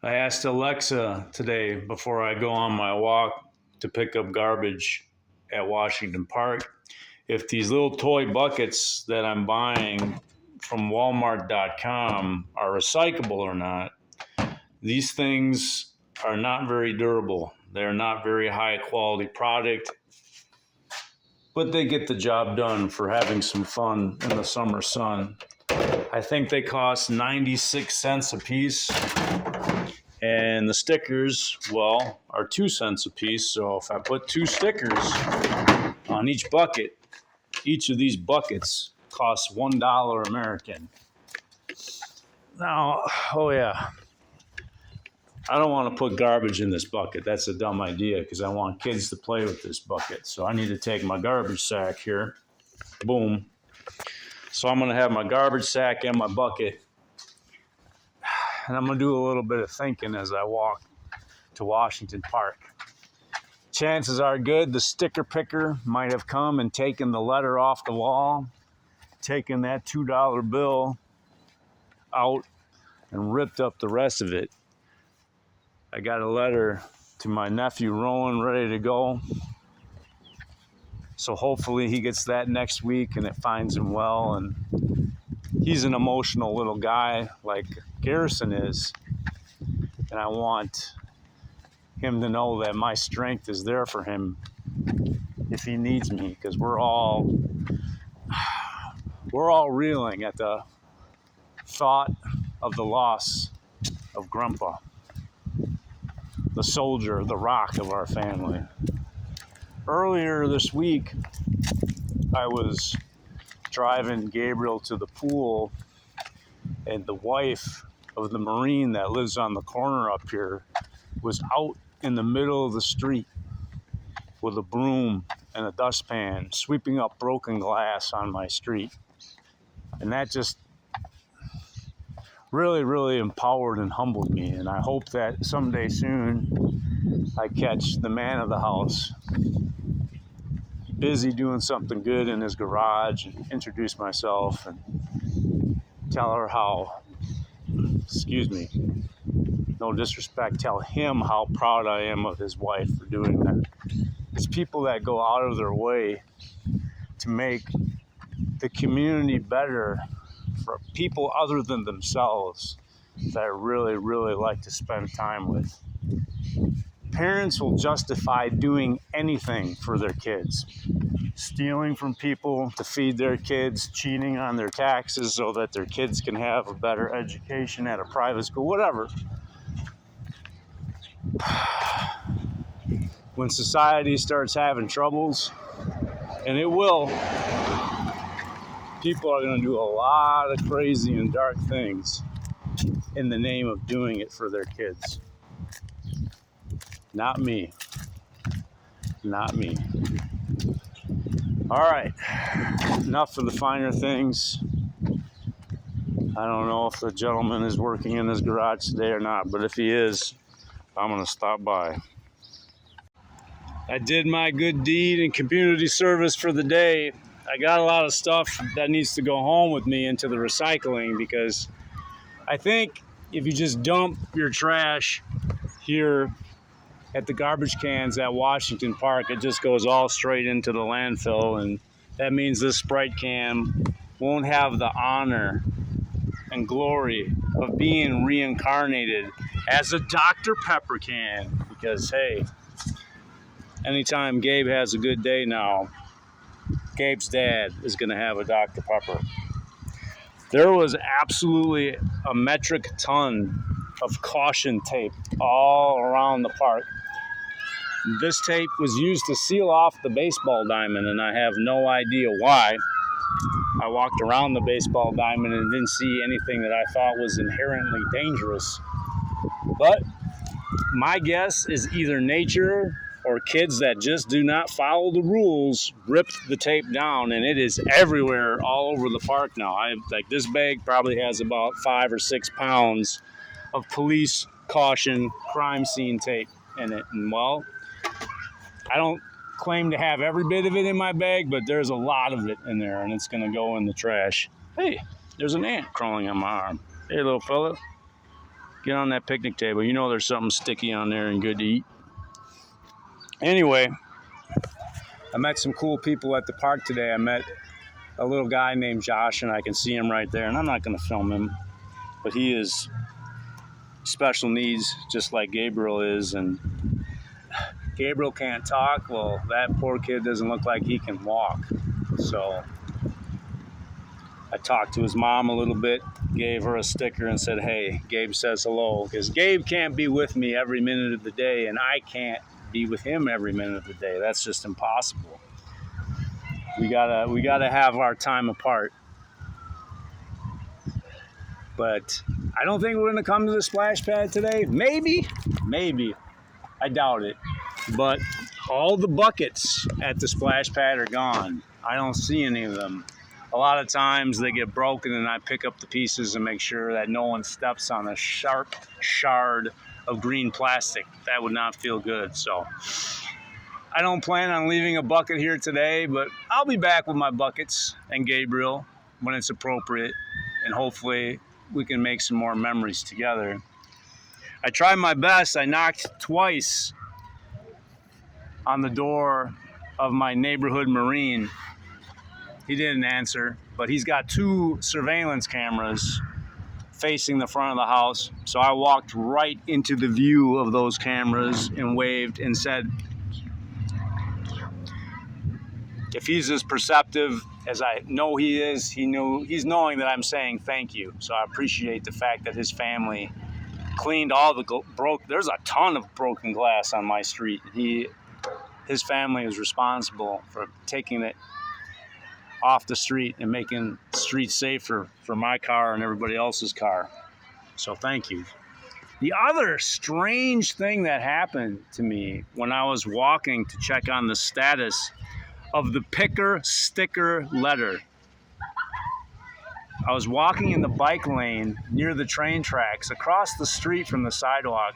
I asked Alexa today before I go on my walk to pick up garbage at Washington Park if these little toy buckets that I'm buying from Walmart.com are recyclable or not. These things are not very durable. They're not very high quality product, but they get the job done for having some fun in the summer sun. I think they cost 96 cents a piece. And the stickers, well, are 2 cents a piece. So if I put 2 stickers on each bucket, each of these buckets costs $1 American. Now, oh yeah, I don't want to put garbage in this bucket. That's a dumb idea because I want kids to play with this bucket. So I need to take my garbage sack here. Boom. So I'm going to have my garbage sack and my bucket. And I'm going to do a little bit of thinking as I walk to Washington Park. Chances are good the sticker picker might have come and taken the letter off the wall, taken that $2 bill out and ripped up the rest of it. I got a letter to my nephew Rowan ready to go. So hopefully he gets that next week and it finds him well. And he's an emotional little guy like Garrison is. And I want him to know that my strength is there for him if he needs me, because we're all reeling at the thought of the loss of Grandpa, the soldier, the rock of our family. Earlier this week, I was driving Gabriel to the pool, and the wife of the Marine that lives on the corner up here was out in the middle of the street with a broom and a dustpan sweeping up broken glass on my street. And that just really, really empowered and humbled me. And I hope that someday soon I catch the man of the house busy doing something good in his garage and introduce myself and tell her how, no disrespect, tell him how proud I am of his wife for doing that. It's people that go out of their way to make the community better for people other than themselves that I really, really like to spend time with. Parents will justify doing anything for their kids. Stealing from people to feed their kids, cheating on their taxes so that their kids can have a better education at a private school, whatever. When society starts having troubles, and it will, people are going to do a lot of crazy and dark things in the name of doing it for their kids. Not me. Not me. All right, enough of the finer things. I don't know if the gentleman is working in his garage today or not, but if he is, I'm going to stop by. I did my good deed and community service for the day. I got a lot of stuff that needs to go home with me into the recycling, because I think if you just dump your trash here at the garbage cans at Washington Park, it just goes all straight into the landfill, and that means this Sprite can won't have the honor and glory of being reincarnated as a Dr. Pepper can, because hey, anytime Gabe has a good day now, Gabe's dad is going to have a Dr. Pepper. There was absolutely a metric ton of caution tape all around the park. This tape was used to seal off the baseball diamond, and I have no idea why. I walked around the baseball diamond and didn't see anything that I thought was inherently dangerous. But my guess is either nature or kids that just do not follow the rules ripped the tape down, and it is everywhere all over the park now. This bag probably has about 5 or 6 pounds of police caution crime scene tape in it. And well, I don't claim to have every bit of it in my bag, but there's a lot of it in there, and it's going to go in the trash. Hey, there's an ant crawling on my arm. Hey, little fella. Get on that picnic table. You know there's something sticky on there and good to eat. Anyway, I met some cool people at the park today. I met a little guy named Josh, and I can see him right there. And I'm not going to film him, but he is special needs, just like Gabriel is. And Gabriel can't talk. Well, that poor kid doesn't look like he can walk. So I talked to his mom a little bit, gave her a sticker and said, hey, Gabe says hello. Because Gabe can't be with me every minute of the day, and I can't be with him every minute of the day. That's just impossible. We gotta have our time apart. But I don't think we're gonna come to the splash pad today. Maybe. I doubt it. But all the buckets at the splash pad are gone. I don't see any of them. A lot of times they get broken and I pick up the pieces and make sure that no one steps on a sharp shard of green plastic. That would not feel good. So I don't plan on leaving a bucket here today, but I'll be back with my buckets and Gabriel when it's appropriate, and hopefully we can make some more memories together. I tried my best. I knocked twice on the door of my neighborhood Marine. He didn't answer, but he's got 2 surveillance cameras facing the front of the house. So I walked right into the view of those cameras and waved and said, if he's as perceptive as I know he is, he's knowing that I'm saying thank you. So I appreciate the fact that his family cleaned all the there's a ton of broken glass on my street. His family is responsible for taking it off the street and making the street safer for my car and everybody else's car. So thank you. The other strange thing that happened to me when I was walking to check on the status of the picker sticker letter. I was walking in the bike lane near the train tracks across the street from the sidewalk,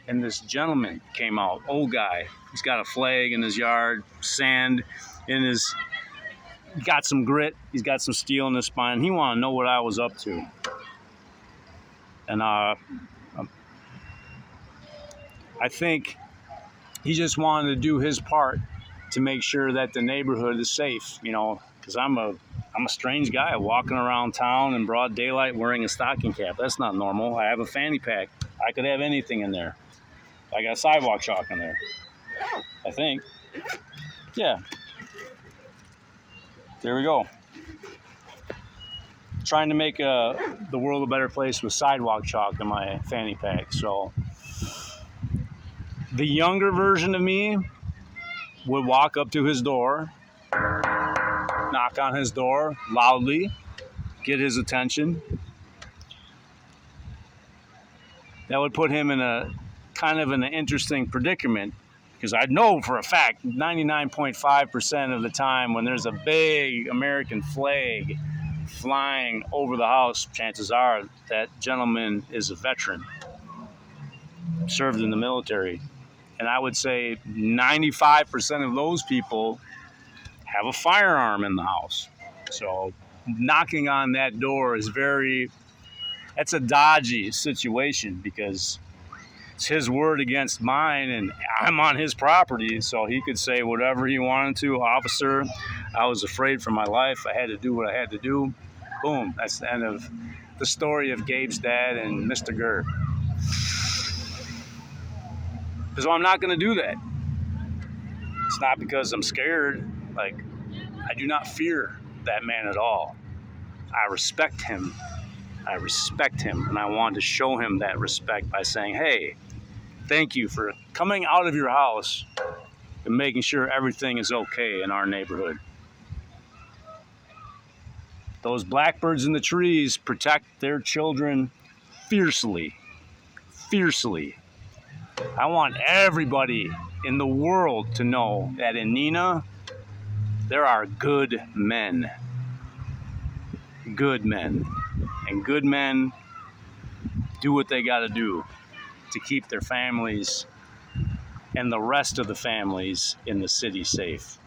and this gentleman came out, old guy. He's got a flag in his yard, sand in his, got some grit, he's got some steel in his spine. He wanted to know what I was up to. And I think he just wanted to do his part to make sure that the neighborhood is safe, you know, because I'm a strange guy walking around town in broad daylight wearing a stocking cap. That's not normal. I have a fanny pack. I could have anything in there. I got sidewalk chalk in there, I think. Yeah. There we go. Trying to make the world a better place with sidewalk chalk in my fanny pack. So the younger version of me would walk up to his door, knock on his door loudly, get his attention. That would put him in a kind of an interesting predicament, because I know for a fact 99.5% of the time when there's a big American flag flying over the house, chances are that gentleman is a veteran, served in the military. And I would say 95% of those people have a firearm in the house. So knocking on that door is that's a dodgy situation, because it's his word against mine and I'm on his property. So he could say whatever he wanted to. Officer, I was afraid for my life. I had to do what I had to do. Boom. That's the end of the story of Gabe's dad and Mrgrrr. So I'm not going to do that. It's not because I'm scared. Like, I do not fear that man at all. I respect him. And I want to show him that respect by saying, hey, thank you for coming out of your house and making sure everything is okay in our neighborhood. Those blackbirds in the trees protect their children fiercely. I want everybody in the world to know that in Neenah, there are good men. Good men. And good men do what they got to do to keep their families and the rest of the families in the city safe.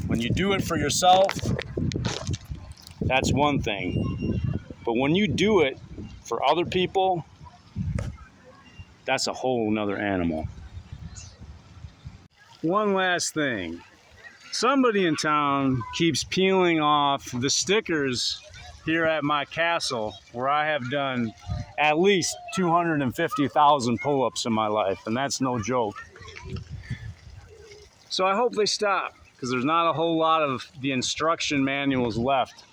When you do it for yourself, that's one thing. But when you do it for other people, that's a whole nother animal. One last thing. Somebody in town keeps peeling off the stickers here at my castle, where I have done at least 250,000 pull-ups in my life, and that's no joke. So I hope they stop, because there's not a whole lot of the instruction manuals left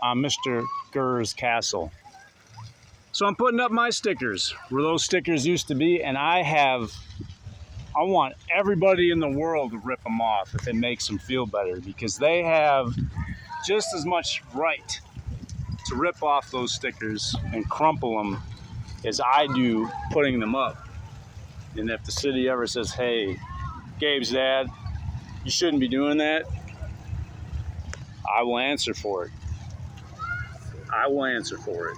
on Mrgrrr's castle. So I'm putting up my stickers where those stickers used to be, and I want everybody in the world to rip them off if it makes them feel better, because they have just as much right to rip off those stickers and crumple them as I do putting them up. And if the city ever says, hey, Gabe's dad, you shouldn't be doing that, I will answer for it. I will answer for it.